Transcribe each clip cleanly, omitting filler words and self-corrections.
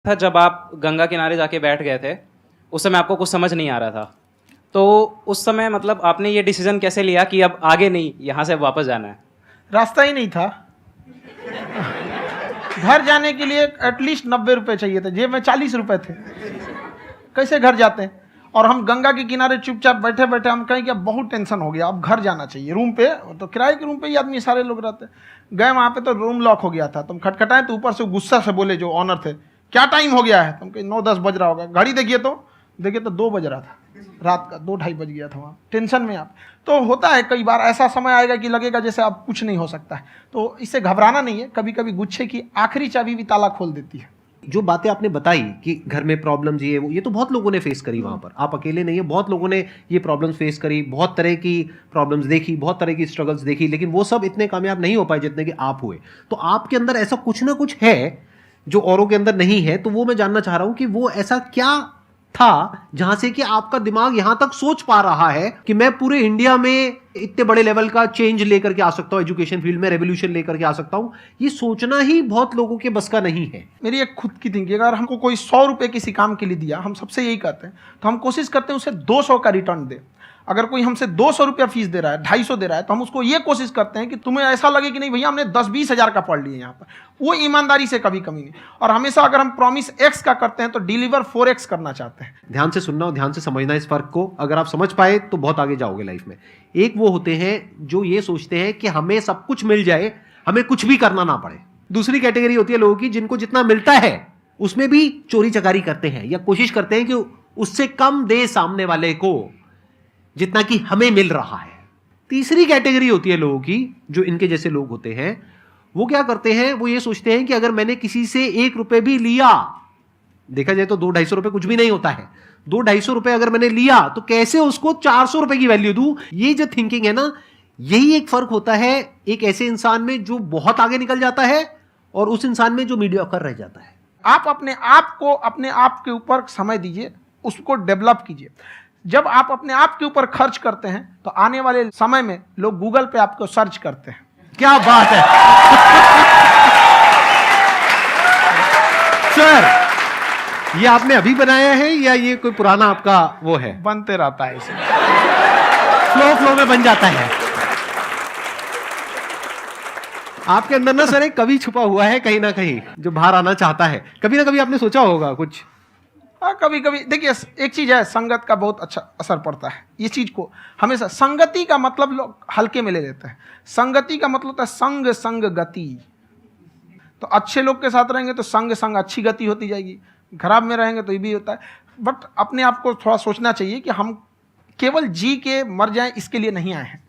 था जब आप गंगा किनारे जाके बैठ गए थे, उस समय आपको कुछ समझ नहीं आ रहा था। तो उस समय मतलब आपने ये डिसीजन कैसे लिया कि अब आगे नहीं, यहाँ से वापस जाना है? रास्ता ही नहीं था। घर जाने के लिए एटलीस्ट 90 रुपए चाहिए थे, जेब में 40 रुपए थे। कैसे घर जाते हैं? और हम गंगा के किनारे चुपचाप बैठे बैठे हम कहें कि अब बहुत टेंशन हो गया, अब घर जाना चाहिए। रूम पे तो किराए के रूम पे ही आदमी सारे लोग रहते। गए वहाँ पे तो रूम लॉक हो गया था। तुम खटखटाए तो ऊपर से गुस्सा से बोले जो ऑनर थे, क्या टाइम हो गया है? तुम कहीं 9-10 बज रहा होगा। घड़ी देखिए तो 2 बज रहा था रात का, 2-2:30 बज गया था वहाँ। टेंशन में आप तो होता है, कई बार ऐसा समय आएगा कि लगेगा जैसे अब कुछ नहीं हो सकता है। तो इससे घबराना नहीं है। कभी कभी गुच्छे की आखिरी चाबी भी ताला खोल देती है। जो बातें आपने बताई कि घर में प्रॉब्लम्स ये तो बहुत लोगों ने फेस करी वहां पर, आप अकेले नहीं है, बहुत लोगों ने ये प्रॉब्लम्स फेस करी, बहुत तरह की प्रॉब्लम्स देखी, बहुत तरह की स्ट्रगल्स देखी, लेकिन वो सब इतने कामयाब नहीं हो पाए जितने कि आप हुए। तो आपके अंदर ऐसा कुछ ना कुछ है जो औरों के अंदर नहीं है। तो वो मैं जानना चाह रहा हूं कि वो ऐसा क्या था जहां से कि आपका दिमाग यहां तक सोच पा रहा है कि मैं पूरे इंडिया में इतने बड़े लेवल का चेंज लेकर के आ सकता हूं, एजुकेशन फील्ड में रेवोल्यूशन लेकर के आ सकता हूं। ये सोचना ही बहुत लोगों के बस का नहीं है। मेरी एक खुद की थिंकिंग, अगर हमको कोई 100 रुपए किसी काम के लिए दिया, हम सबसे यही कहते हैं, तो हम कोशिश करते हैं उसे 200 का रिटर्न दे। अगर कोई हमसे 200 रुपया फीस दे रहा है, 250 दे रहा है, तो हम उसको ये कोशिश करते हैं कि तुम्हें ऐसा लगे कि नहीं भैया हमने 10-20 हज़ार का पढ़ लिया यहाँ पर। वो ईमानदारी से कभी कमी नहीं। और हमेशा अगर हम प्रॉमिस एक्स का करते हैं तो डिलीवर 4x करना चाहते हैं। ध्यान से सुनना और ध्यान से समझना इस फर्क को। अगर आप समझ पाए तो बहुत आगे जाओगे लाइफ में। एक वो होते हैं जो ये सोचते हैं कि हमें सब कुछ मिल जाए, हमें कुछ भी करना ना पड़े। दूसरी कैटेगरी होती है लोगों की जिनको जितना मिलता है उसमें भी चोरी चकारी करते हैं या कोशिश करते हैं कि उससे कम दे सामने वाले को जितना कि हमें मिल रहा है। तीसरी कैटेगरी होती है लोगों की जो इनके जैसे लोग होते हैं। वो क्या करते हैं, वो ये सोचते हैं कि अगर मैंने किसी से 1 रुपए भी लिया, देखा जाए तो 200-250 रुपए कुछ भी नहीं होता है, 200-250 रुपए अगर मैंने लिया तो कैसे उसको 400 रुपए की वैल्यू दूं। ये जो थिंकिंग है ना, यही एक फर्क होता है एक ऐसे इंसान में जो बहुत आगे निकल जाता है और उस इंसान में जो मीडियोकर रह जाता है। आप अपने आप को अपने आप के ऊपर समय दीजिए, उसको डेवलप कीजिए। जब आप अपने आप के ऊपर खर्च करते हैं तो आने वाले समय में लोग गूगल पे आपको सर्च करते हैं। क्या बात है सर, ये आपने अभी बनाया है या ये कोई पुराना आपका वो है? बनते रहता है इसे, फ्लो में बन जाता है। आपके अंदर ना सर एक कवि छुपा हुआ है कहीं ना कहीं जो बाहर आना चाहता है। कभी ना कभी आपने सोचा होगा कुछ? हाँ, कभी कभी देखिए, एक चीज है, संगत का बहुत अच्छा असर पड़ता है। ये चीज को हमेशा, संगति का मतलब लोग हल्के में ले लेते हैं। संगति का मतलब होता है संग संग गति। तो अच्छे लोग के साथ रहेंगे तो संग संग अच्छी गति होती जाएगी, खराब में रहेंगे तो ये भी होता है। बट अपने आप को थोड़ा सोचना चाहिए कि हम केवल जी के मर जाएं इसके लिए नहीं आए हैं।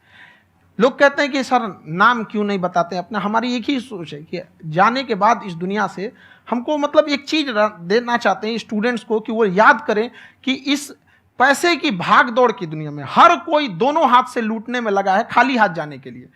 लोग कहते हैं कि सर नाम क्यों नहीं बताते अपना। हमारी एक ही सोच है कि जाने के बाद इस दुनिया से हमको मतलब एक चीज देना चाहते हैं स्टूडेंट्स को, कि वो याद करें कि इस पैसे की भाग दौड़ की दुनिया में हर कोई दोनों हाथ से लूटने में लगा है, खाली हाथ जाने के लिए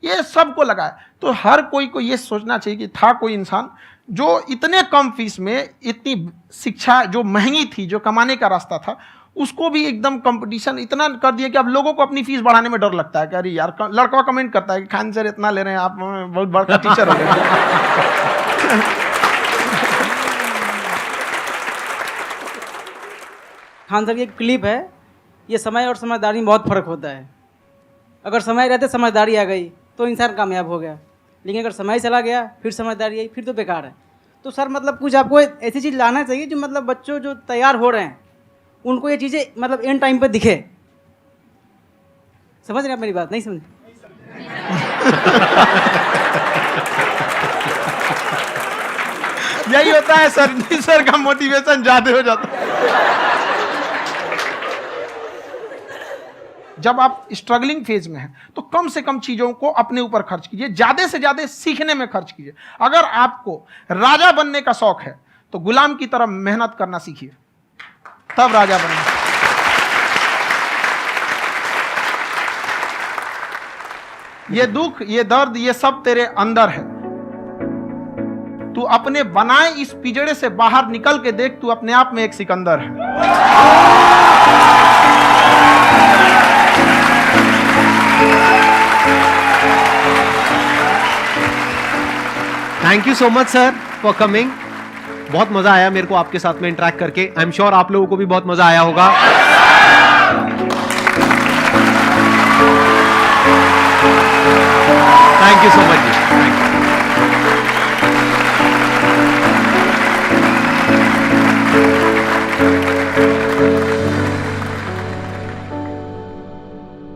ये सबको लगा है। तो हर कोई को ये सोचना चाहिए कि था कोई इंसान जो इतने कम फीस में इतनी शिक्षा जो महंगी थी, जो कमाने का रास्ता था, उसको भी एकदम कंपटीशन इतना कर दिया कि अब लोगों को अपनी फीस बढ़ाने में डर लगता है कि अरे यार, लड़का कमेंट करता है कि खान सर इतना ले रहे हैं, आप बहुत बड़ा टीचर हो गए। खान सर की एक क्लिप है, ये समय और समझदारी में बहुत फ़र्क होता है। अगर समय रहते समझदारी आ गई तो इंसान कामयाब हो गया, लेकिन अगर समय चला गया फिर समझदारी आई फिर तो बेकार है। तो सर मतलब कुछ आपको ऐसी चीज़ लाना चाहिए जो मतलब बच्चों जो तैयार हो रहे हैं उनको ये चीज़ें मतलब एंड टाइम पर दिखे। समझ रहे आप मेरी बात? नहीं समझ? यही होता है सर का मोटिवेशन ज्यादा हो जाता है। जब आप स्ट्रगलिंग फेज में हैं तो कम से कम चीजों को अपने ऊपर खर्च कीजिए, ज्यादा से ज्यादा सीखने में खर्च कीजिए। अगर आपको राजा बनने का शौक है तो गुलाम की तरह मेहनत करना सीखिए, तब राजा बनना। ये दुख, ये दर्द, ये सब तेरे अंदर है। तू अपने बनाए इस पिंजड़े से बाहर निकल के देख, तू अपने आप में एक सिकंदर है। Thank you so much sir for coming. बहुत मजा आया मेरे को आपके साथ में इंटरेक्ट करके। आई एम श्योर आप लोगों को भी बहुत मजा आया होगा। थैंक यू सो मच जी, थैंक यू।